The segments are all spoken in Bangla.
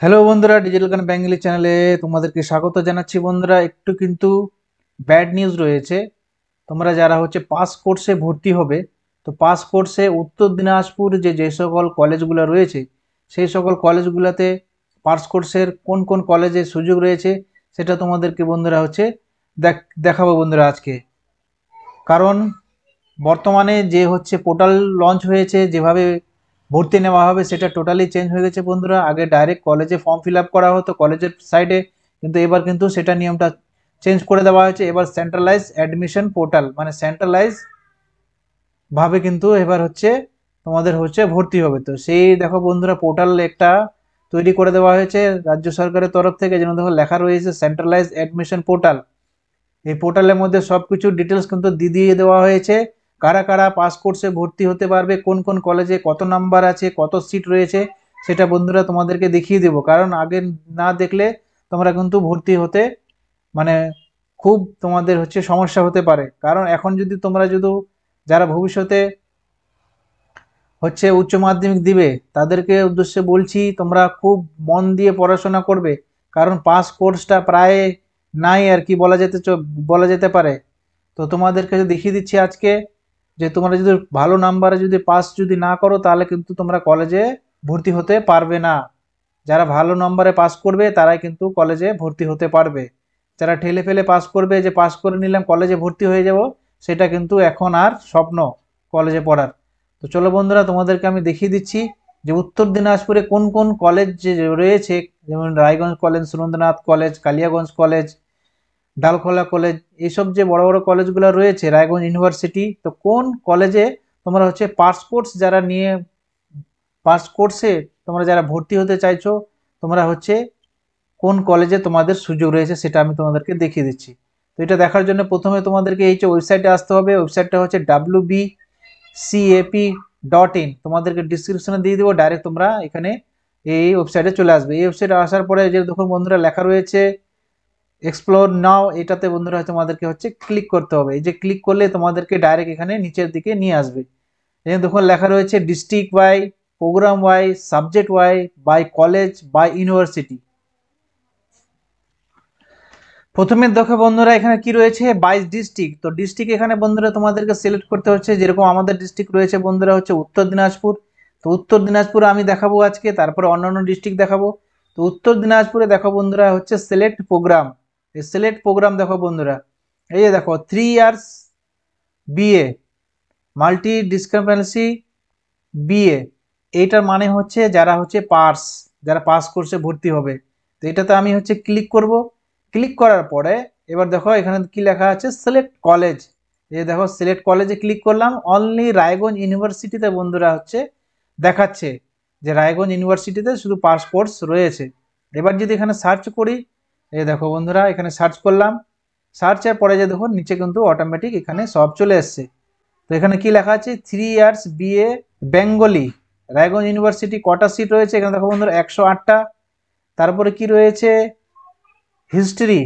হ্যালো বন্ধুরা, ডিজিটাল গান বেঙ্গলি চ্যানেলে তোমাদেরকে স্বাগত জানাচ্ছি। বন্ধুরা, একটু কিন্তু ব্যাড নিউজ রয়েছে। তোমরা যারা পাস কোর্সে ভর্তি হবে, তো পাস কোর্সে উত্তর দিনাজপুর যে সকল কলেজগুলো রয়েছে, সেই সকল কলেজগুলোতে পাস কোর্সের কোন কোন কলেজে সুযোগ রয়েছে সেটা তোমাদেরকে বন্ধুরা দেখাবো বন্ধুরা আজকে। কারণ বর্তমানে যে পোর্টাল লঞ্চ হয়েছে, যেভাবে ভর্তি নেওয়া হবে সেটা টোটালি চেঞ্জ হয়ে গেছে বন্ধুরা। আগে ডাইরেক্ট কলেজে ফর্ম ফিল আপ করা হতো কলেজের সাইডে, কিন্তু এবার কিন্তু সেটা নিয়মটা চেঞ্জ করে দেওয়া হয়েছে। এবার সেন্ট্রালাইজ অ্যাডমিশন পোর্টাল, মানে সেন্ট্রালাইজ ভাবে কিন্তু এবার তোমাদের ভর্তি হবে। তো সেই দেখো বন্ধুরা, পোর্টাল একটা তৈরি করে দেওয়া হয়েছে রাজ্য সরকারের তরফ থেকে, যেন দেখো লেখা রয়েছে সেন্ট্রালাইজ অ্যাডমিশন পোর্টাল। এই পোর্টালের মধ্যে সবকিছু ডিটেলস কিন্তু দিয়ে দেওয়া হয়েছে। কারা কারা পাস কোর্সে ভর্তি হতে পারবে, কোন কোন কলেজে কত নাম্বার আছে, কত সিট রয়েছে, সেটা বন্ধুরা তোমাদেরকে দেখিয়ে দেবো। কারণ আগে না দেখলে তোমরা কিন্তু ভর্তি হতে মানে খুব তোমাদের সমস্যা হতে পারে। কারণ এখন যদি তোমরা যারা ভবিষ্যতে উচ্চ মাধ্যমিক দিবে, তাদেরকে উদ্দেশ্যে বলছি তোমরা খুব মন দিয়ে পড়াশোনা করবে। কারণ পাস কোর্সটা প্রায় নাই আর কি বলা যেতে পারে। তো তোমাদেরকে দেখিয়ে দিচ্ছি আজকে যে তোমরা যদি ভালো নাম্বারে পাস না করো, তাহলে কিন্তু তোমরা কলেজে ভর্তি হতে পারবে না। যারা ভালো নম্বরে পাস করবে তারাই কিন্তু কলেজে ভর্তি হতে পারবে। যারা ঠেলে ফেলে পাস করবে, যে পাস করে নিলাম কলেজে ভর্তি হয়ে যাব, সেটা কিন্তু এখন আর স্বপ্ন কলেজে পড়ার। তো চলো বন্ধুরা, তোমাদেরকে আমি দেখিয়ে দিচ্ছি যে উত্তর দিনাজপুরে কোন কোন কলেজ যে রয়েছে। যেমন Raiganj college, Surendranath college, Kaliaganj college, Dalkhola college, এইসব যে বড় বড় কলেজগুলো রয়েছে, রায়গঞ্জ ইউনিভার্সিটি। তো কোন কলেজে তোমরা পাস কোর্স যারা নিয়ে পাস কোর্সে তোমরা যারা ভর্তি হতে চাইছো, তোমরা কোন কলেজে তোমাদের সুযোগ রয়েছে সেটা আমি তোমাদেরকে দেখিয়ে দিচ্ছি। তো এটা দেখার জন্য প্রথমে তোমাদেরকে এই যে ওয়েবসাইটে আসতে হবে। ওয়েবসাইটটা wbcap.in, তোমাদেরকে ডিসক্রিপশনে দিয়ে দেবো। ডাইরেক্ট তোমরা এখানে এই ওয়েবসাইটে চলে আসবে। এই ওয়েবসাইটে আসার পরে যে দেখো বন্ধুরা লেখা রয়েছে এক্সপ্লোর নাও, এটাতে বন্ধুরা তোমাদেরকে ক্লিক করতে হবে। এই যে ক্লিক করলে তোমাদেরকে ডাইরেক্ট এখানে নিচের দিকে নিয়ে আসবে। এখানে দেখুন লেখা রয়েছে district wise, program wise, subject wise, by college, by university. প্রথমে দেখো বন্ধুরা এখানে কি রয়েছে, 22 ডিস্ট্রিক্ট। তো ডিস্ট্রিক্ট এখানে বন্ধুরা তোমাদেরকে সিলেক্ট করতে হচ্ছে। যেরকম আমাদের ডিস্ট্রিক্ট রয়েছে বন্ধুরা উত্তর দিনাজপুর। তো উত্তর দিনাজপুর আমি দেখাবো আজকে, তারপরে অন্যান্য ডিস্ট্রিক্ট দেখাবো। তো উত্তর দিনাজপুরে দেখো বন্ধুরা সিলেক্ট প্রোগ্রাম। এই সিলেক্ট প্রোগ্রাম দেখো বন্ধুরা, এই যে দেখো 3 years BA multi discrepancy BA. এইটার মানে যারা যারা পাস কোর্সে ভর্তি হবে। তো এটাতে আমি ক্লিক করব। ক্লিক করার পরে এবার দেখো এখানে কি লেখা আছে, সিলেক্ট কলেজ। এই দেখো সিলেক্ট কলেজে ক্লিক করলাম। অনলি রায়গঞ্জ ইউনিভার্সিটিতে বন্ধুরা দেখাচ্ছে যে রায়গঞ্জ ইউনিভার্সিটিতে শুধু পাস কোর্স রয়েছে। এবার যদি এখানে সার্চ করি, এই দেখো বন্ধুরা এখানে সার্চ করলাম। সার্চের পরে যে দেখো নিচে কিন্তু অটোমেটিক এখানে সব চলে এসছে। তো এখানে কি লেখা আছে, 3 years BA Bengali, Raiganj university কটা সিট রয়েছে এখানে দেখো বন্ধুরা, 108টা। তারপরে কি রয়েছে, হিস্ট্রি,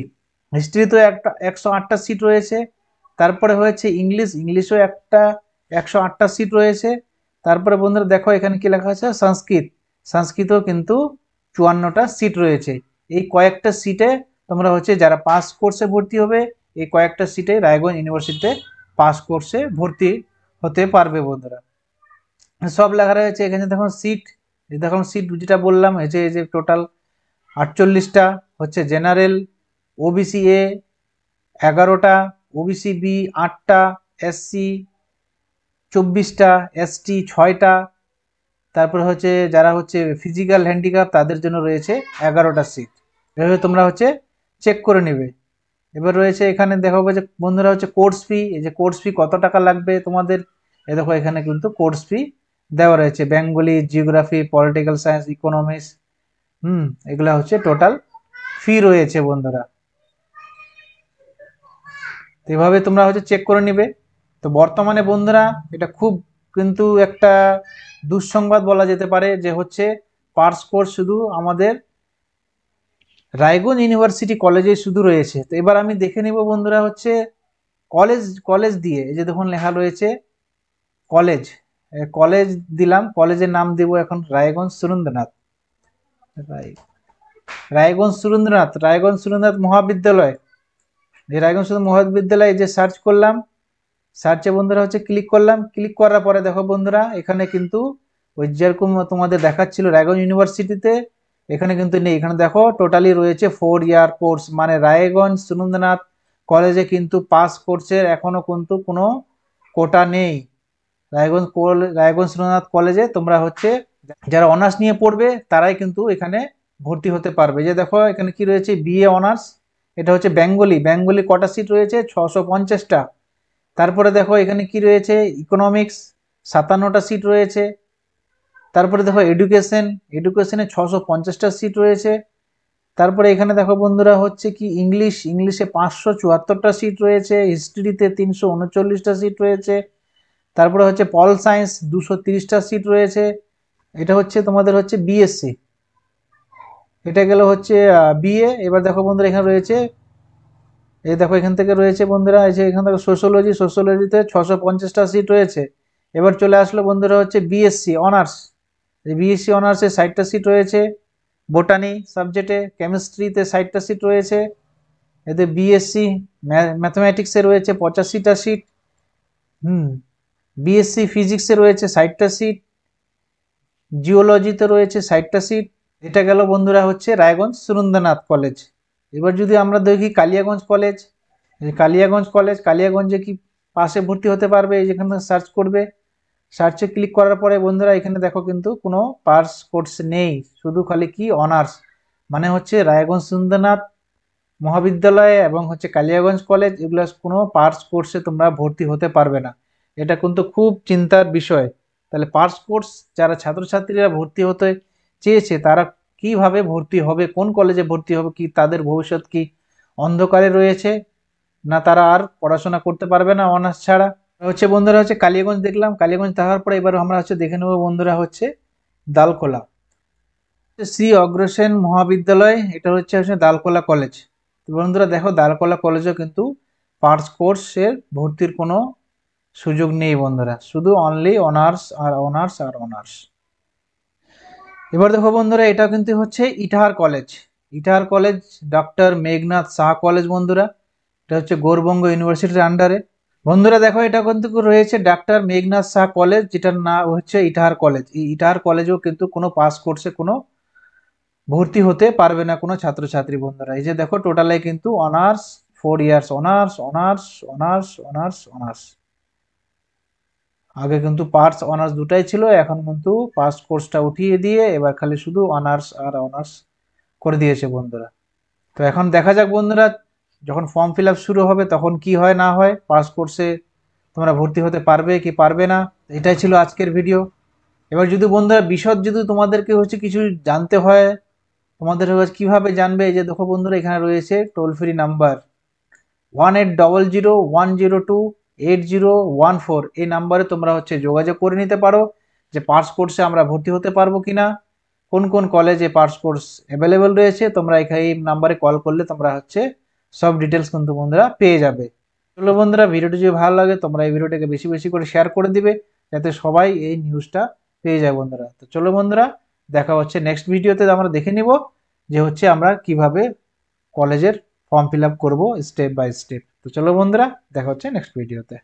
হিস্ট্রিতেও একটা 108টা সিট রয়েছে। তারপরে ইংলিশও একটা 108টা সিট রয়েছে। তারপরে বন্ধুরা দেখো এখানে কি লেখা আছে, সংস্কৃত, সংস্কৃতও কিন্তু 54টা সিট রয়েছে। এই কয়েকটা সিটে তোমরা যারা পাস কোর্সে ভর্তি হবে, এই কয়েকটা সিটে রায়গঞ্জ ইউনিভার্সিটিতে পাস কোর্সে ভর্তি হতে পারবে বন্ধুরা। সব লেখা রয়েছে এখানে দেখুন সিট। দেখুন সিট যেটা বললাম, এই যে টোটাল 48টা জেনারেল, ওবিসি এ 11টা, ওবিসি বি 8টা, এসসি 24টা, এসটি 6টা। তারপরে যারা ফিজিক্যাল হ্যান্ডিক্যাপ তাদের জন্য রয়েছে 11টা সিট। এভাবে তোমরা চেক করে নেবে। এবার রয়েছে এখানে দেখো যে বন্ধুরা কোর্স ফি। এই যে কোর্স ফি কত টাকা লাগবে তোমাদের, এ দেখো এখানে কিন্তু কোর্স ফি দেওয়া রয়েছে। Bengali, geography, political science, economics, এগুলা টোটাল ফি রয়েছে বন্ধুরা। এভাবে তোমরা চেক করে নিবে। তো বর্তমানে বন্ধুরা এটা খুব কিন্তু একটা দুঃসংবাদ বলা যেতে পারে যে পাস কোর্স শুধু আমাদের রায়গঞ্জ ইউনিভার্সিটি কলেজে শুধু রয়েছে। তো এবার আমি দেখে নিব বন্ধুরা কলেজ, কলেজ দিয়ে এই যে দেখুন লেখা রয়েছে কলেজ। কলেজ দিলাম, কলেজের নাম দেব এখন রায়গঞ্জ সুরেন্দ্রনাথ। রায়গঞ্জ সুরেন্দ্রনাথ মহাবিদ্যালয়, যে রায়গঞ্জ সুরেন্দ্রনাথ মহাবিদ্যালয় যে সার্চ করলাম, সার্চে বন্ধুরা হচ্ছে ক্লিক করলাম, ক্লিক করার পরে দেখো বন্ধুরা এখানে কিন্তু ওই যেরকম তোমাদের দেখাচ্ছিল রায়গঞ্জ ইউনিভার্সিটিতে, এখানে কিন্তু নেই। এখানে দেখো টোটালি রয়েছে 4 ইয়ার কোর্স, মানে রায়গঞ্জ সুরেন্দ্রনাথ কলেজে কিন্তু পাস কোর্সের এখনো কিন্তু কোনো কোটা নেই। রায়গঞ্জ সুরেন্দ্রনাথ কলেজে তোমরা হচ্ছে যারা অনার্স নিয়ে পড়বে তারাই কিন্তু এখানে ভর্তি হতে পারবে। যে দেখো এখানে কি রয়েছে, বিএ অনার্স, এটা হচ্ছে বেঙ্গলি কটা সিট রয়েছে, 650টা। তারপরে দেখো এখানে কি রয়েছে, ইকোনমিক্স 57টা সিট রয়েছে। তারপরে দেখো এডুকেশনে 650টা সিট রয়েছে। তারপরে এখানে দেখো বন্ধুরা হচ্ছে কি ইংলিশে 574টা সিট রয়েছে, হিস্ট্রিতে 339টা সিট রয়েছে। তারপরে হচ্ছে পল সায়েন্স 230টা সিট রয়েছে। এটা হচ্ছে তোমাদের হচ্ছে বিএসসি, এটা গেল হচ্ছে বিএ। এবার দেখো বন্ধুরা এখানে রয়েছে, এই দেখো এখান থেকে রয়েছে বন্ধুরা, এই যে এখান থেকে সোশ্যোলজিতে 650টা সিট রয়েছে। এবার চলে আসলো বন্ধুরা হচ্ছে বিএসসি অনার্স, বিএসসি অনার্সে 60টা সিট রয়েছে। বোটানি সাবজেক্টে, কেমিস্ট্রিতে 60টা সিট রয়েছে। এতে বিএসসি ম্যাথমেটিক্সে রয়েছে 85টা সিট। বিএসসি ফিজিক্সে রয়েছে 60টা সিট। জিওলজিতে রয়েছে 60টা সিট। এটা গেল বন্ধুরা হচ্ছে রায়গঞ্জ সুরেন্দ্রনাথ কলেজ। এবার যদি আমরা দেখি কালিয়াগঞ্জ কলেজ, কালিয়াগঞ্জে কি পাশে ভর্তি হতে পারবে, এই যেখানে সার্চ করবে, সার্চে ক্লিক করার পরে বন্ধুরা এখানে দেখো কিন্তু কোনো পাস কোর্স নেই, শুধু খালি কি অনার্স, মানে হচ্ছে রায়গঞ্জ সুরেন্দ্রনাথ মহাবিদ্যালয় এবং হচ্ছে কালিয়াগঞ্জ কলেজ, এগুলো কোনো পাস কোর্সে তোমরা ভর্তি হতে পারবে না। এটা কিন্তু খুব চিন্তার বিষয়। তাহলে পাস কোর্স যারা ছাত্রছাত্রীরা ভর্তি হতে চেয়েছে তারা কিভাবে ভর্তি হবে, কোন কলেজে ভর্তি হবে, কি তাদের ভবিষ্যৎ কি অন্ধকারে রয়েছে, না তারা আর পড়াশোনা করতে পারবে না অনার্স ছাড়া। হচ্ছে বন্ধুরা হচ্ছে কালিয়াগঞ্জ দেখলাম, কালিয়াগঞ্জ দেখার পরে এবার আমরা হচ্ছে দেখে নেবো বন্ধুরা হচ্ছে দালখোলা, শ্রী অগ্রসেন মহাবিদ্যালয়, এটা হচ্ছে দালখোলা কলেজ। তো বন্ধুরা দেখো দালখোলা কলেজেও কিন্তু পার্স কোর্সের ভর্তির কোনো সুযোগ নেই বন্ধুরা, শুধু অনলি অনার্স আর অনার্স আর অনার্স। এবার দেখো বন্ধুরা এটা কিন্তু হচ্ছে Itahar college doctor Meghnath Saha college বন্ধুরা, এটা হচ্ছে গৌরবঙ্গ ইউনিভার্সিটির আন্ডারে। বন্ধুরা দেখো এটা কিন্তু রয়েছে ডাক্তার মেঘনাথ সাহা কলেজ, যেটার নাম হচ্ছে ইটাহার কলেজ। এই ইটাহার কলেজেও কিন্তু কোনো পাস কোর্সে কোনো ভর্তি হতে পারবে না কোনো ছাত্রছাত্রী বন্ধুরা। এই যে দেখো টোটালে কিন্তু honours 4 years, honours honours honours honours honours. আগে কিন্তু পার্স অনার্স দুটাই ছিল, এখন কিন্তু পাস কোর্সটা উঠিয়ে দিয়ে এবার খালি শুধু অনার্স আর অনার্স করে দিয়েছে বন্ধুরা। তো এখন দেখা যাক বন্ধুরা, যখন ফর্ম ফিল আপ শুরু হবে তখন কি হয় না হয়, পাস কোর্সে তোমরা ভর্তি হতে পারবে কি পারবে না। এটাই ছিল আজকের ভিডিও। এবার যদি বন্ধুরা বিশদ যদি তোমাদেরকে হচ্ছে কিছু জানতে হয়, তোমাদের কিভাবে জানবে, এই যে দেখো বন্ধুরা এখানে রয়েছে টোল ফ্রি নাম্বার 1800 102 8014, এই নাম্বারে তোমরা হচ্ছে যোগাযোগ করে নিতে পারো যে পাস কোর্সে আমরা ভর্তি হতে পারবো কিনা, কোন কোন কলেজে পাস কোর্স অ্যাভেলেবেল রয়েছে। তোমরা এখানে এই নাম্বারে কল করলে তোমরা হচ্ছে সব ডিটেলস কিন্তু বন্ধুরা পেয়ে যাবে। চলো বন্ধুরা, ভিডিওটি যদি ভালো লাগে তোমরা এই ভিডিওটাকে বেশি বেশি করে শেয়ার করে দিবে, যাতে সবাই এই নিউজটা পেয়ে যায় বন্ধুরা। তো চলো বন্ধুরা, দেখা হচ্ছে নেক্সট ভিডিওতে, আমরা দেখে নিব যে হচ্ছে আমরা কিভাবে কলেজের ফর্ম ফিল আপ করবো স্টেপ বাই স্টেপ। তো চলো বন্ধুরা, দেখা হচ্ছে নেক্সট ভিডিওতে।